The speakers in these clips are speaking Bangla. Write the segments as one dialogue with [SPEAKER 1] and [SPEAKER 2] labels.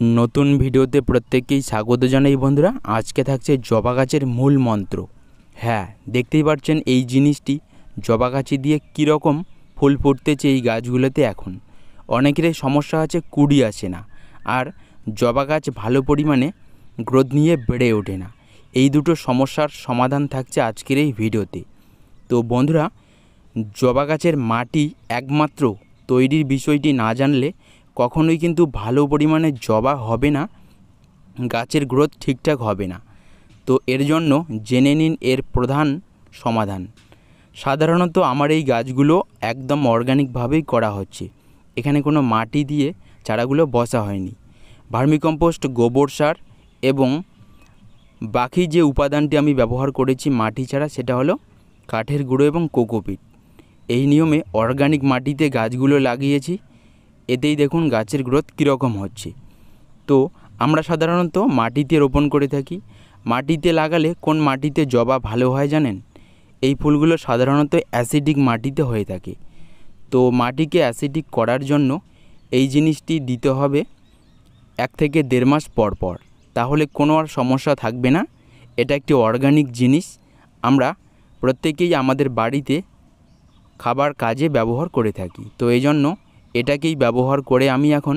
[SPEAKER 1] নতুন ভিডিওতে প্রত্যেককেই স্বাগত জানাই বন্ধুরা। আজকে থাকছে জবা গাছের মূল মন্ত্র। হ্যাঁ, দেখতেই পাচ্ছেন এই জিনিসটি জবা গাছে দিয়ে কীরকম ফুল ফুটতেছে এই গাছগুলোতে। এখন অনেকেরই সমস্যা আছে, কুড়ি আসে না, আর জবা গাছ ভালো পরিমাণে গ্রোথ নিয়ে বেড়ে ওঠে না। এই দুটো সমস্যার সমাধান থাকছে আজকের এই ভিডিওতে। তো বন্ধুরা, জবা গাছের মাটি একমাত্র তৈরির বিষয়টি না জানলে কখনোই কিন্তু ভালো পরিমাণে জবা হবে না, গাছের গ্রোথ ঠিকঠাক হবে না। তো এর জন্য জেনে নিন এর প্রধান সমাধান। সাধারণত আমার এই গাছগুলো একদম অর্গানিকভাবেই করা হচ্ছে। এখানে কোনো মাটি দিয়ে চারাগুলো বসা হয়নি। ভার্মিকম্পোস্ট, গোবর সার এবং বাকি যে উপাদানটি আমি ব্যবহার করেছি মাটি ছাড়া, সেটা হলো কাঠের গুঁড়ো এবং কোকোপিট। এই নিয়মে অর্গানিক মাটিতে গাছগুলো লাগিয়েছি। এতেই দেখুন গাছের গ্রোথ কীরকম হচ্ছে। তো আমরা সাধারণত মাটিতে রোপণ করে থাকি। মাটিতে লাগালে কোন মাটিতে জবা ভালো হয় জানেন? এই ফুলগুলো সাধারণত অ্যাসিডিক মাটিতে হয়ে থাকে। তো মাটিকে অ্যাসিডিক করার জন্য এই জিনিসটি দিতে হবে 1 থেকে 1.5 মাস পর পর, তাহলে কোনো আর সমস্যা থাকবে না। এটা একটি অর্গানিক জিনিস, আমরা প্রত্যেকেই আমাদের বাড়িতে খাবার কাজে ব্যবহার করে থাকি। তো এই জন্য এটাকেই ব্যবহার করে আমি এখন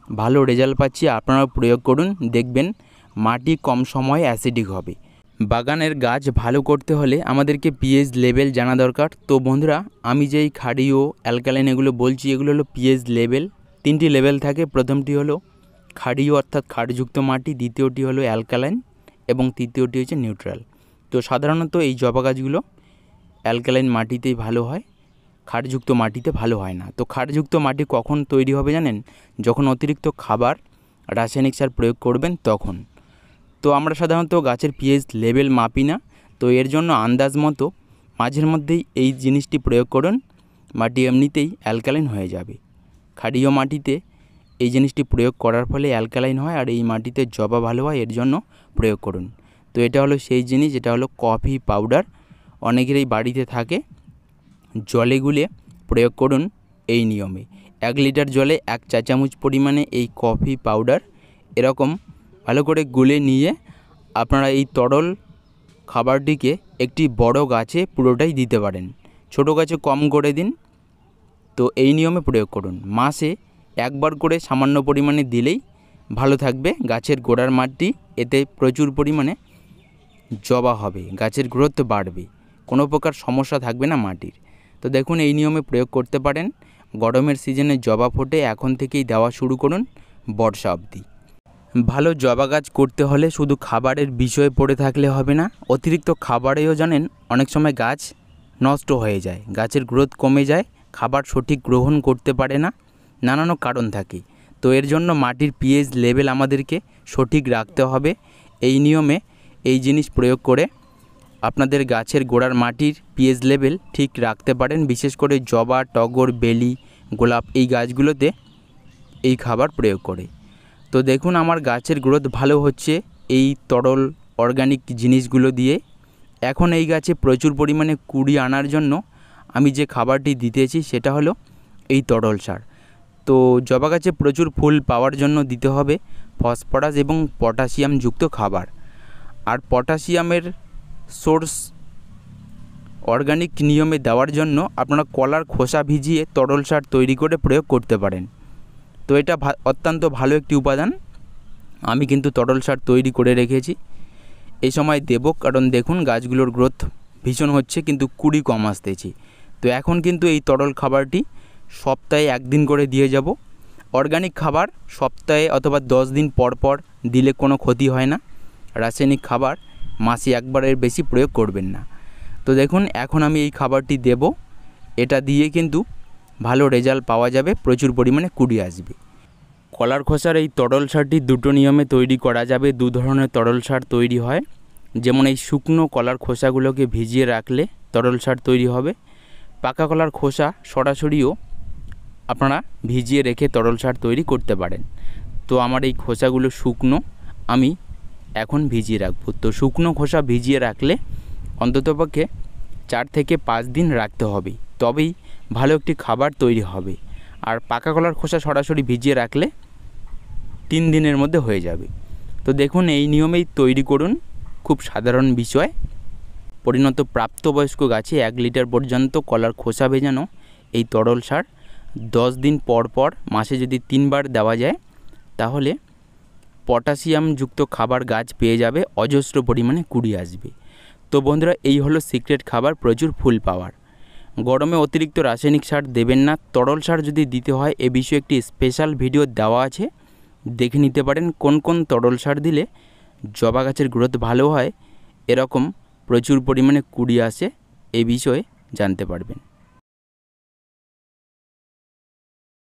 [SPEAKER 1] ভালো রেজাল্ট পাচ্ছি। আপনারা প্রয়োগ করুন, দেখবেন মাটি কম সময়ে অ্যাসিডিক হবে। বাগানের গাছ ভালো করতে হলে আমাদেরকে পিএইচ লেভেল জানা দরকার। তো বন্ধুরা, আমি যেই ক্ষারীয়, অ্যালকালাইন এগুলো বলছি, এগুলো হলো পিএইচ লেভেল। 3টি লেভেল থাকে। প্রথমটি হলো ক্ষারীয় অর্থাৎ ক্ষারযুক্ত মাটি, দ্বিতীয়টি হলো অ্যালকালাইন এবং তৃতীয়টি হচ্ছে নিউট্রাল। তো সাধারণত এই জবা গাছগুলো অ্যালকালাইন মাটিতেই ভালো হয়, ক্ষারযুক্ত মাটিতে ভালো হয় না। তো ক্ষারযুক্ত মাটি কখন তৈরি হবে জানেন? যখন অতিরিক্ত খাবার, রাসায়নিক সার প্রয়োগ করবেন তখন। তো আমরা সাধারণত গাছের পিএইচ লেভেল মাপি না। তো এর জন্য আন্দাজ মতো মাঝের মধ্যেই এই জিনিসটি প্রয়োগ করুন, মাটি এমনিতেই অ্যালকালাইন হয়ে যাবে। ক্ষারীয় মাটিতে এই জিনিসটি প্রয়োগ করার ফলে অ্যালকালাইন হয়, আর এই মাটিতে জবা ভালো হয়, এর জন্য প্রয়োগ করুন। তো এটা হলো সেই জিনিস, এটা হলো কফি পাউডার। অনেকেরই বাড়িতে থাকে। জলে গুলে প্রয়োগ করুন এই নিয়মে। 1 লিটার জলে 1 চা চামচ পরিমাণে এই কফি পাউডার এরকম ভালো করে গুলে নিয়ে আপনারা এই তরল খাবারটিকে একটি বড় গাছে পুরোটাই দিতে পারেন, ছোট গাছে কম করে দিন। তো এই নিয়মে প্রয়োগ করুন। মাসে একবার করে সামান্য পরিমাণে দিলেই ভালো থাকবে গাছের গোড়ার মাটি। এতে প্রচুর পরিমাণে জবা হবে, গাছের গ্রোথ বাড়বে, কোনো প্রকার সমস্যা থাকবে না মাটির। তো দেখুন এই নিয়মে প্রয়োগ করতে পারেন। গরমের সিজনে জবা ফোটে, এখন থেকেই দেওয়া শুরু করুন বর্ষা অবধি। ভালো জবা গাছ করতে হলে শুধু খাবারের বিষয়ে পড়ে থাকলে হবে না, অতিরিক্ত খাবারেও জানেন অনেক সময় গাছ নষ্ট হয়ে যায়, গাছের গ্রোথ কমে যায়, খাবার সঠিক গ্রহণ করতে পারে না, নানান কারণ থাকে। তো এর জন্য মাটির পিএইচ লেভেল আমাদেরকে সঠিক রাখতে হবে। এই নিয়মে এই জিনিস প্রয়োগ করে আপনাদের গাছের গোড়ার মাটির পিএইচ লেভেল ঠিক রাখতে পারেন। বিশেষ করে জবা, টগর, বেলি, গোলাপ এই গাছগুলোতে এই খাবার প্রয়োগ করে। তো দেখুন আমার গাছের গ্রোথ ভালো হচ্ছে এই তরল অর্গানিক জিনিসগুলো দিয়ে। এখন এই গাছে প্রচুর পরিমাণে কুড়ি আনার জন্য আমি যে খাবারটি দিতেছি সেটা হলো এই তরল সার। তো জবা গাছে প্রচুর ফুল পাওয়ার জন্য দিতে হবে ফসফরাস এবং পটাশিয়াম যুক্ত খাবার। আর পটাশিয়ামের সোর্স অর্গানিক নিয়মে দেওয়ার জন্য আপনারা কলার খোসা ভিজিয়ে তরল সার তৈরি করে প্রয়োগ করতে পারেন। তো এটা অত্যন্ত ভালো একটি উপাদান। আমি কিন্তু তরল সার তৈরি করে রেখেছি, এই সময় দেব, কারণ দেখুন গাছগুলোর গ্রোথ ভীষণ হচ্ছে কিন্তু কুড়ি কম আসতেছে। তো এখন কিন্তু এই তরল খাবারটি সপ্তাহে 1 দিন করে দিয়ে যাব। অর্গানিক খাবার সপ্তাহে অথবা 10 দিন পর পর দিলে কোনো ক্ষতি হয় না। রাসায়নিক খাবার মাসে একবারের বেশি প্রয়োগ করবেন না। তো দেখুন এখন আমি এই খাবারটি দেব, এটা দিয়ে কিন্তু ভালো রেজাল্ট পাওয়া যাবে, প্রচুর পরিমাণে কুড়ি আসবে। কলার খোসার এই তরল সারটি দুটো নিয়মে তৈরি করা যাবে। 2 ধরনের তরল সার তৈরি হয়। যেমন এই শুকনো কলার খোসাগুলোকে ভিজিয়ে রাখলে তরল সার তৈরি হবে। পাকা কলার খোসা সরাসরিও আপনারা ভিজিয়ে রেখে তরল সার তৈরি করতে পারেন। তো আমার এই খোসাগুলো শুকনো, আমি এখন ভিজিয়ে রাখবো। তো শুকনো খোসা ভিজিয়ে রাখলে অন্ততপক্ষে 4 থেকে 5 দিন রাখতে হবে, তবেই ভালো একটি খাবার তৈরি হবে। আর পাকা কলার খোসা সরাসরি ভিজিয়ে রাখলে 3 দিনের মধ্যে হয়ে যাবে। তো দেখুন এই নিয়মেই তৈরি করুন, খুব সাধারণ বিষয়। পরিণত প্রাপ্তবয়স্ক গাছে 1 লিটার পর্যন্ত কলার খোসা ভেজানো এই তরল সার 10 দিন পর পর মাসে যদি 3 বার দেওয়া যায় তাহলে পটাশিয়ামযুক্ত খাবার গাছ পেয়ে যাবে, অজস্র পরিমাণে কুড়ি আসবে। তো বন্ধুরা, এই হলো সিক্রেট খাবার প্রচুর ফুল পাওয়ার। গরমে অতিরিক্ত রাসায়নিক সার দেবেন না, তরল সার যদি দিতে হয় এ বিষয়ে একটি স্পেশাল ভিডিও দেওয়া আছে, দেখে নিতে পারেন কোন কোন তরল সার দিলে জবা গাছের গ্রোথ ভালো হয়, এরকম প্রচুর পরিমাণে কুড়ি আসে, এই বিষয়ে জানতে পারবেন।